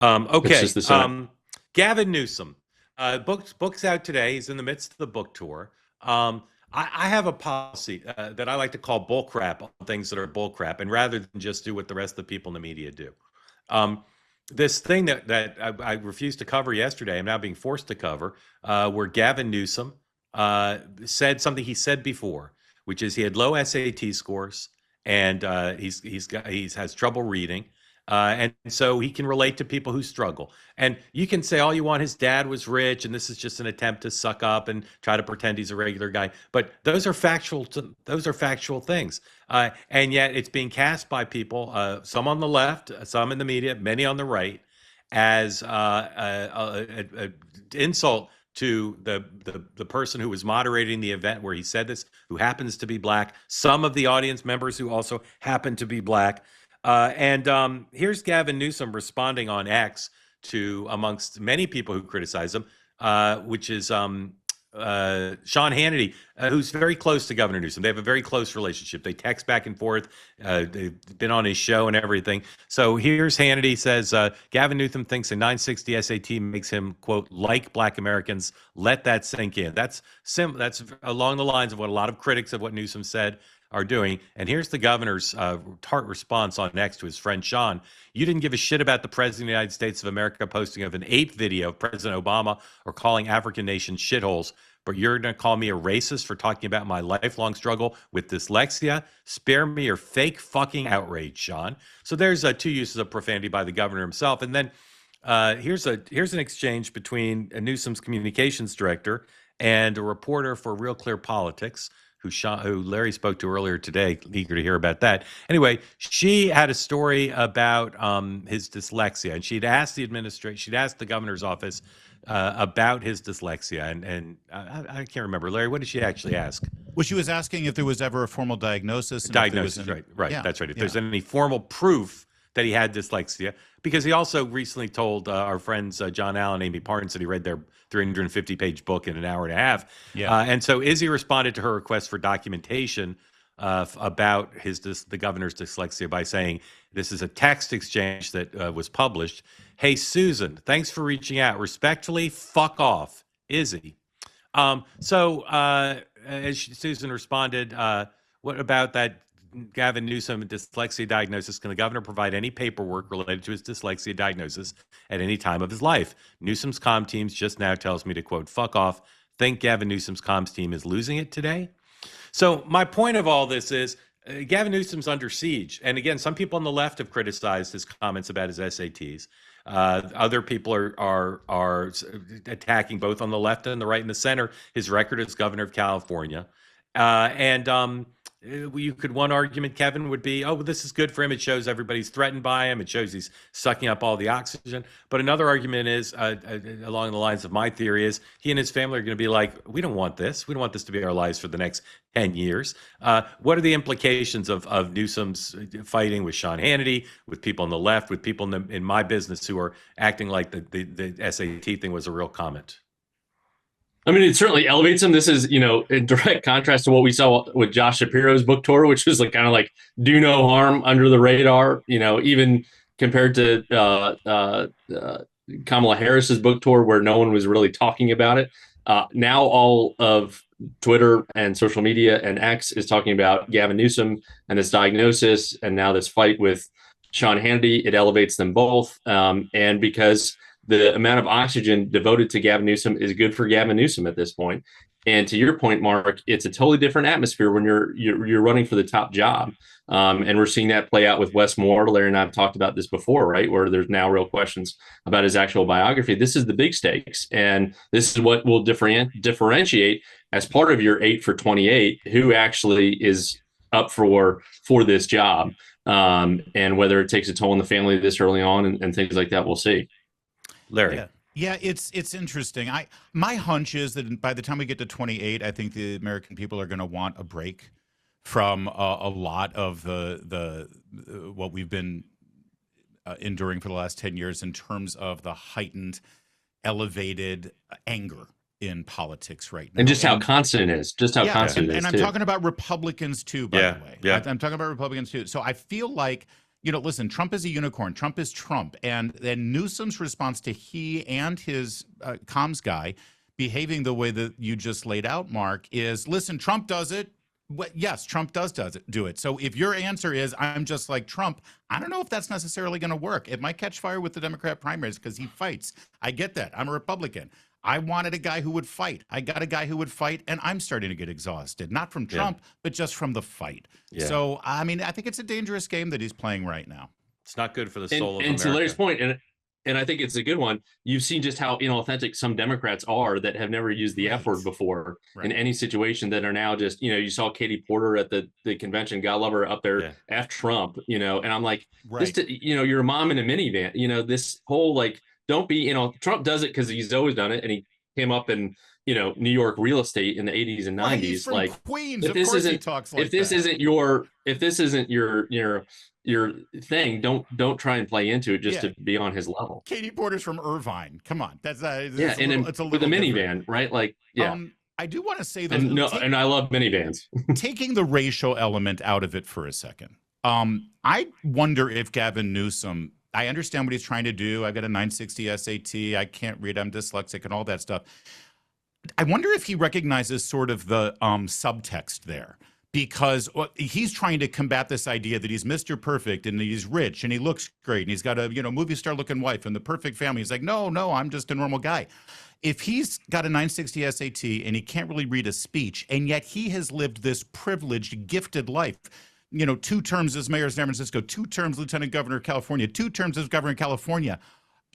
It's Okay. just the Senate. Gavin Newsom, books out today. He's in the midst of the book tour. I have a policy that I like to call bull crap on things that are bull crap, and rather than just do what the rest of the people in the media do. Um, this thing that I refused to cover yesterday, I'm now being forced to cover, where Gavin Newsom said something he said before, which is he had low SAT scores and he's has trouble reading. And so he can relate to people who struggle. And you can say all you want, his dad was rich, and this is just an attempt to suck up and try to pretend he's a regular guy. But those are factual. Those are factual things. And yet it's being cast by people, some on the left, some in the media, many on the right, as a insult to the person who was moderating the event where he said this, who happens to be black. Some of the audience members who also happen to be black. And here's Gavin Newsom responding on X to, amongst many people who criticize him, which is Sean Hannity, who's very close to Governor Newsom. They have a very close relationship. They text back and forth. They've been on his show and everything. So here's Hannity says, Gavin Newsom thinks a 960 SAT makes him, quote, like black Americans. Let that sink in. That's along the lines of what a lot of critics of what Newsom said are doing. And here's the governor's tart response on X to his friend Sean. You didn't give a shit about the president of the United States of America posting of an ape video of President Obama or calling African nations shitholes, but you're going to call me a racist for talking about my lifelong struggle with dyslexia? Spare me your fake fucking outrage, Sean. So there's two uses of profanity by the governor himself. And then here's an exchange between Newsom's communications director and a reporter for Real Clear Politics, who Larry spoke to earlier today. Eager to hear about that. Anyway, she had a story about his dyslexia, and she'd asked the governor's office about his dyslexia, and I can't remember. Larry, what did she actually ask? Well, she was asking if there was ever a formal diagnosis. Diagnosis, right. Yeah, that's right. If there's any formal proof that he had dyslexia, because he also recently told our friends John Allen, Amy Parnes, that he read their 350-page book in an hour and a half. Yeah. And so Izzy responded to her request for documentation about the governor's dyslexia by saying, this is a text exchange that was published. Hey, Susan, thanks for reaching out. Respectfully, fuck off, Izzy. As Susan responded, what about that Gavin Newsom dyslexia diagnosis? Can the governor provide any paperwork related to his dyslexia diagnosis at any time of his life? Newsom's comm teams just now tells me to, quote, fuck off. Think Gavin Newsom's comms team is losing it today? So my point of all this is Gavin Newsom's under siege. And again, some people on the left have criticized his comments about his SATs. Other people are attacking, both on the left and the right and the center, his record as governor of California. One argument, Kevin, would be, oh, well, this is good for him. It shows everybody's threatened by him. It shows he's sucking up all the oxygen. But another argument is, along the lines of my theory, is he and his family are going to be like, we don't want this. We don't want this to be our lives for the next 10 years. What are the implications of Newsom's fighting with Sean Hannity, with people on the left, with people in my business who are acting like the SAT thing was a real comment? I mean, it certainly elevates him. This is, in direct contrast to what we saw with Josh Shapiro's book tour, which was kind of like do no harm, under the radar, even compared to Kamala Harris's book tour, where no one was really talking about it. Now all of Twitter and social media and X is talking about Gavin Newsom and this diagnosis, and now this fight with Sean Hannity. It elevates them both. And because the amount of oxygen devoted to Gavin Newsom is good for Gavin Newsom at this point. And to your point, Mark, it's a totally different atmosphere when you're running for the top job. And we're seeing that play out with Wes Moore. Larry and I have talked about this before, right? Where there's now real questions about his actual biography. This is the big stakes. And this is what will differentiate as part of your 8 for 28, who actually is up for this job. And whether it takes a toll on the family this early on and things like that, we'll see. Larry. Yeah, it's interesting. My hunch is that by the time we get to 28, I think the American people are going to want a break from a lot of the what we've been enduring for the last 10 years in terms of the heightened, elevated anger in politics right now. And just how constant it is. And I'm talking about Republicans too, by the way. I'm talking about Republicans too. So I feel like listen, Trump is a unicorn. Trump is Trump. And then Newsom's response to he and his comms guy behaving the way that you just laid out, Mark, is, listen, Trump does it. Yes, Trump does do it. So if your answer is, I'm just like Trump, I don't know if that's necessarily going to work. It might catch fire with the Democrat primaries because he fights. I get that. I'm a Republican. I wanted a guy who would fight. I got a guy who would fight, and I'm starting to get exhausted, not from Trump, but just from the fight. Yeah. So, I mean, I think it's a dangerous game that he's playing right now. It's not good for the soul of America. And to Larry's point, and I think it's a good one. You've seen just how inauthentic some Democrats are that have never used the F word before in any situation, that are now just, you saw Katie Porter at the convention, God love her, up there, F Trump, and I'm like, you're a mom in a minivan, this whole, like, don't be, Trump does it because he's always done it. And he came up in, New York real estate in the 80s and 90s. He's from like Queens. Of course he talks like if this isn't your thing, don't try and play into it just to be on his level. Katie Porter's from Irvine. Come on. It's a little with a minivan, different. Right? Like, I do want to say that, and I love minivans. Taking the racial element out of it for a second, I wonder if Gavin Newsom, I understand what he's trying to do. I've got a 960 SAT. I can't read. I'm dyslexic and all that stuff. I wonder if he recognizes sort of the subtext there, because he's trying to combat this idea that he's Mr. Perfect and he's rich and he looks great and he's got a movie star looking wife and the perfect family. He's like, no, I'm just a normal guy. If he's got a 960 SAT and he can't really read a speech, and yet he has lived this privileged, gifted life, 2 terms as mayor of San Francisco, 2 terms lieutenant governor of California, 2 terms as governor of California.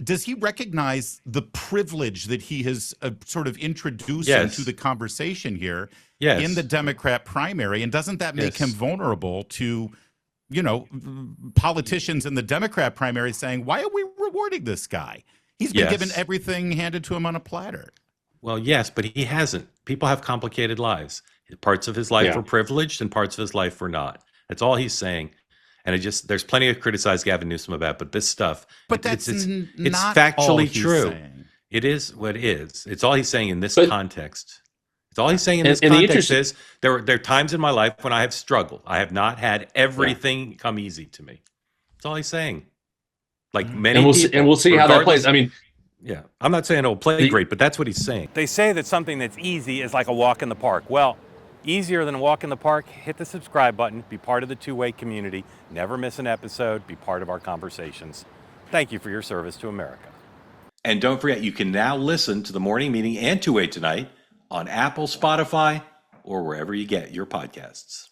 Does he recognize the privilege that he has sort of introduced into the conversation here in the Democrat primary? And doesn't that make him vulnerable to, politicians in the Democrat primary saying, why are we rewarding this guy? He's been given everything handed to him on a platter. Well, yes, but he hasn't. People have complicated lives. Parts of his life were privileged and parts of his life were not. That's all he's saying. And there's plenty to criticize Gavin Newsom about, but this stuff, it's factually true. Saying. It is what it is. It's all he's saying in this context. It's all he's saying in this context is there are times in my life when I have struggled. I have not had everything come easy to me. That's all he's saying. Like many people, and we'll see how that plays. I mean, I'm not saying it'll play great, but that's what he's saying. They say that something that's easy is like a walk in the park. Well, easier than a walk in the park, hit the subscribe button, be part of the two-way community, never miss an episode, be part of our conversations. Thank you for your service to America. And don't forget, you can now listen to the Morning Meeting and Two-Way Tonight on Apple, Spotify, or wherever you get your podcasts.